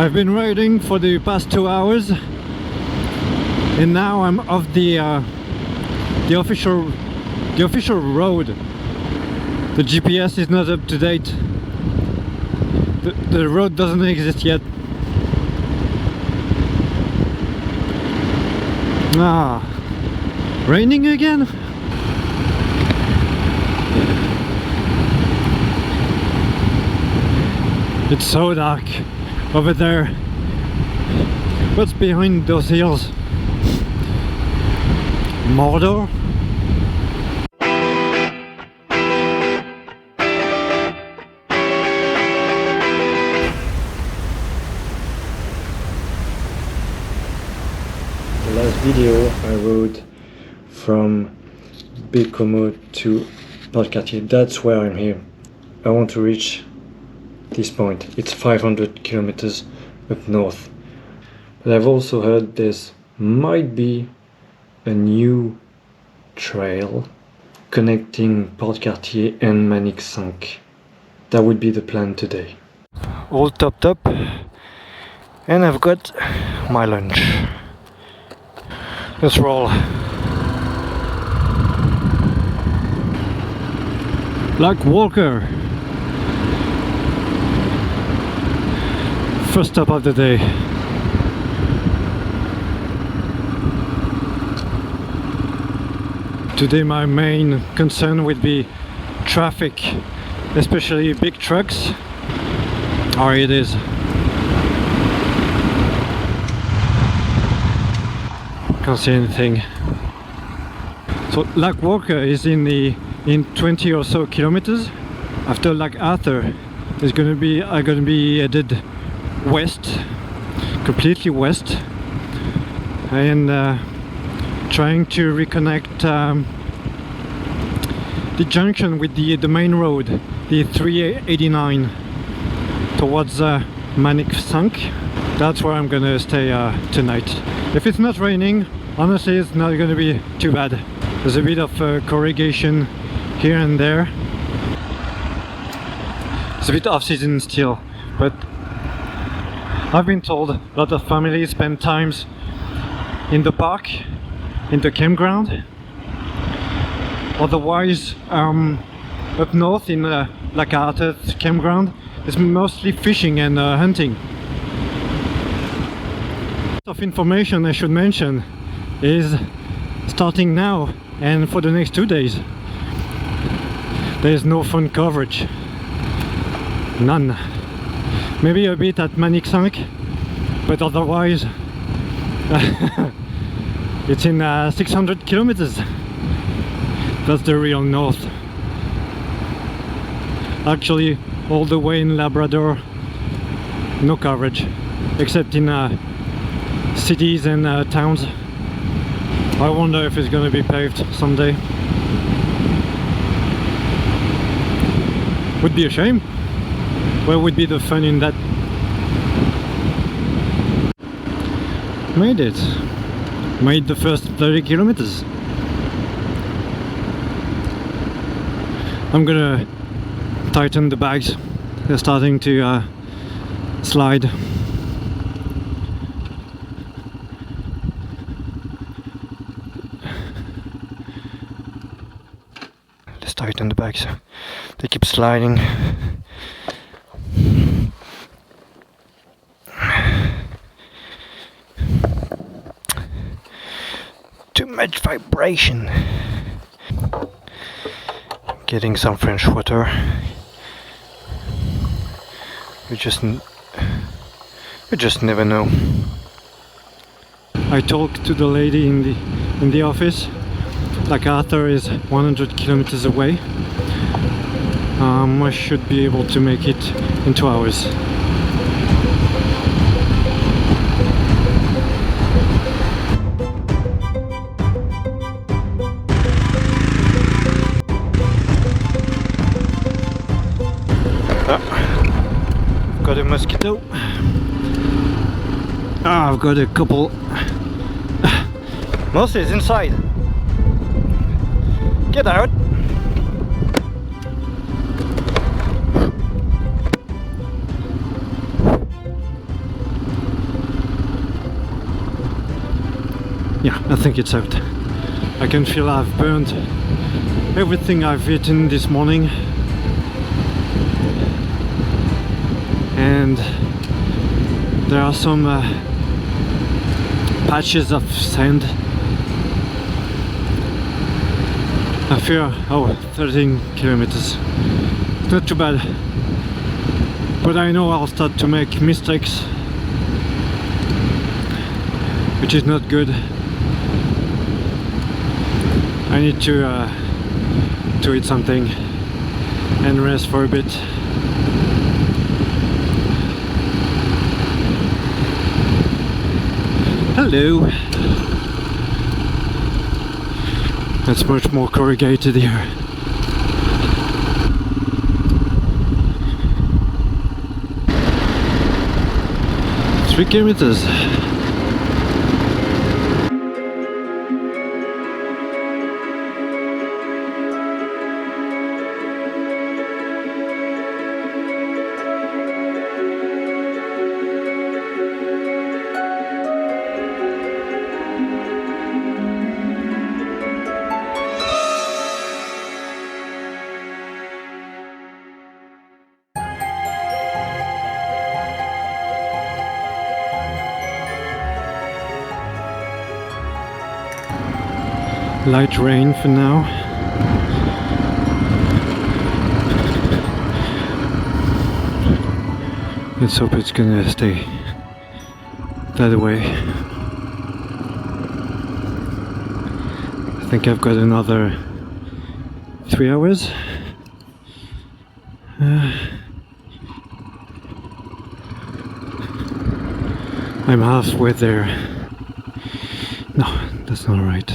I've been riding for the past 2 hours, and now I'm off the official road. The GPS is not up to date. The road doesn't exist yet. Ah, raining again? It's so dark over there. What's behind those hills? Mordor? The last video I rode from Bécomo to Port-Cartier, that's where I'm here. I want to reach this point. It's 500 kilometers up north. But I've also heard there's might be a new trail connecting Port-Cartier and Manic 5. That would be the plan today. All topped up, and I've got my lunch. Let's roll. Like Walker. First stop of the day. Today my main concern would be traffic, especially big trucks. Or it is. Can't see anything. So Lac Walker is in 20 or so kilometers. After Lac Arthur is gonna be headed west, completely west, and trying to reconnect the junction with the main road, the 389, towards Manic 5. That's where I'm gonna stay tonight. If it's not raining, honestly it's not gonna be too bad. There's a bit of corrugation here and there. It's a bit off-season still, but I've been told a lot of families spend times in the park, in the campground. Otherwise, up north in Lac Arthur campground, it's mostly fishing and hunting. Of information I should mention is starting now and for the next 2 days. There's no phone coverage. None. Maybe a bit at Manic 5, but otherwise it's in 600 kilometers. That's the real north. Actually, all the way in Labrador, no coverage, except in cities and towns. I wonder if it's gonna be paved someday. Would be a shame. Where would be the fun in that? Made it. Made the first 30 kilometers. I'm gonna tighten the bags. They're starting to slide. Let's tighten the bags. They keep sliding. Too much vibration. Getting some French water. We just never know. I talked to the lady in the office. Lac Arthur is 100 kilometers away. I should be able to make it in 2 hours. Got a mosquito. I've got a couple. Moses inside. Get out. Yeah, I think it's out. I can feel I've burned everything I've eaten this morning, and there are some patches of sand. I fear, 13 kilometers. It's not too bad, but I know I'll start to make mistakes, which is not good. I need to eat something and rest for a bit. Hello. That's much more corrugated here. Three kilometers. Light rain for now. Let's hope it's gonna stay that way. I think I've got another 3 hours. I'm halfway there. No, that's not right.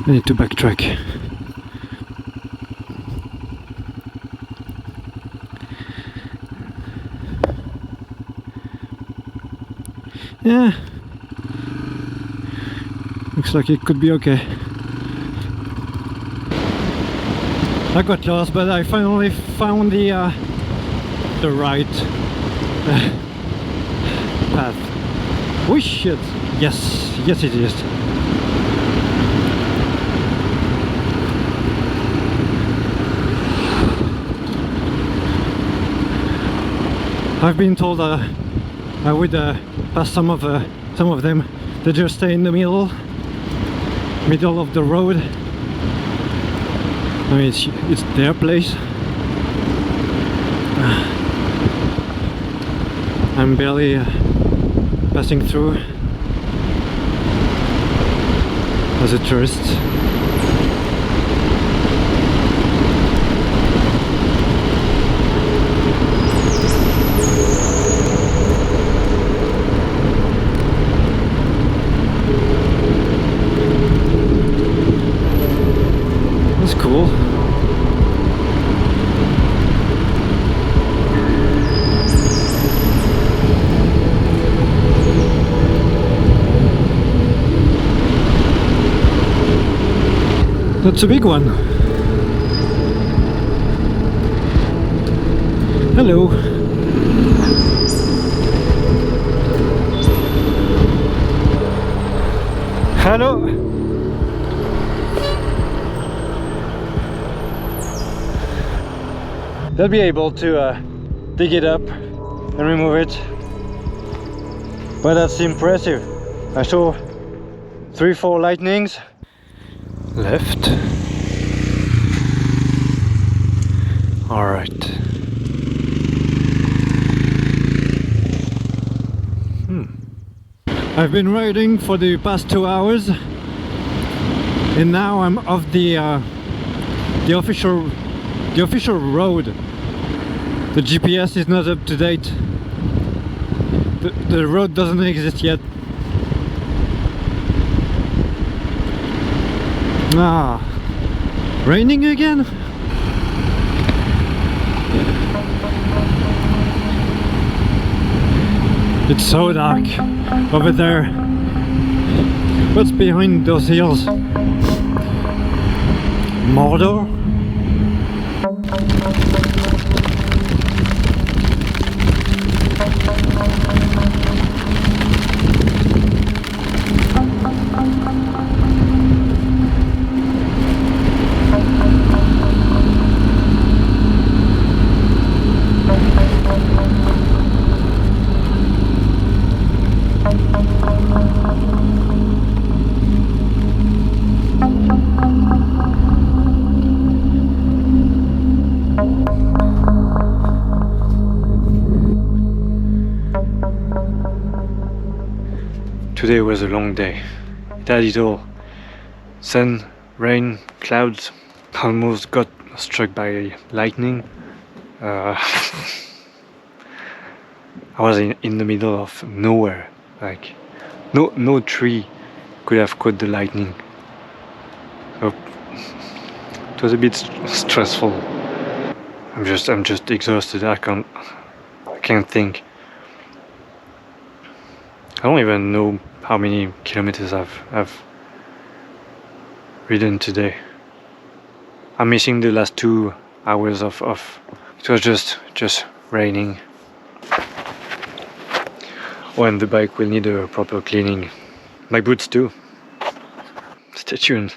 I need to backtrack. Yeah, looks like it could be okay. I got lost, but I finally found the right path. Oh shit! Yes, yes it is. I've been told I would pass some of them. They just stay in the middle of the road. I mean, it's their place. I'm barely passing through as a tourist. Cool. That's a big one. Hello. Hello. They'll be able to dig it up and remove it, but that's impressive. I saw 3-4 lightnings. Left. All right. I've been riding for the past 2 hours, and now I'm off the official road. The GPS is not up to date. The road doesn't exist yet. Ah, raining again? It's so dark over there. What's behind those hills? Mordor? Today was a long day. It had it all. Sun, rain, clouds. Almost got struck by lightning. I was in the middle of nowhere. Like no tree could have caught the lightning. So it was a bit stressful. I'm just exhausted. I can't think. I don't even know how many kilometers I've ridden today. I'm missing the last 2 hours of it was just raining. Oh, and the bike will need a proper cleaning. My boots too. Stay tuned.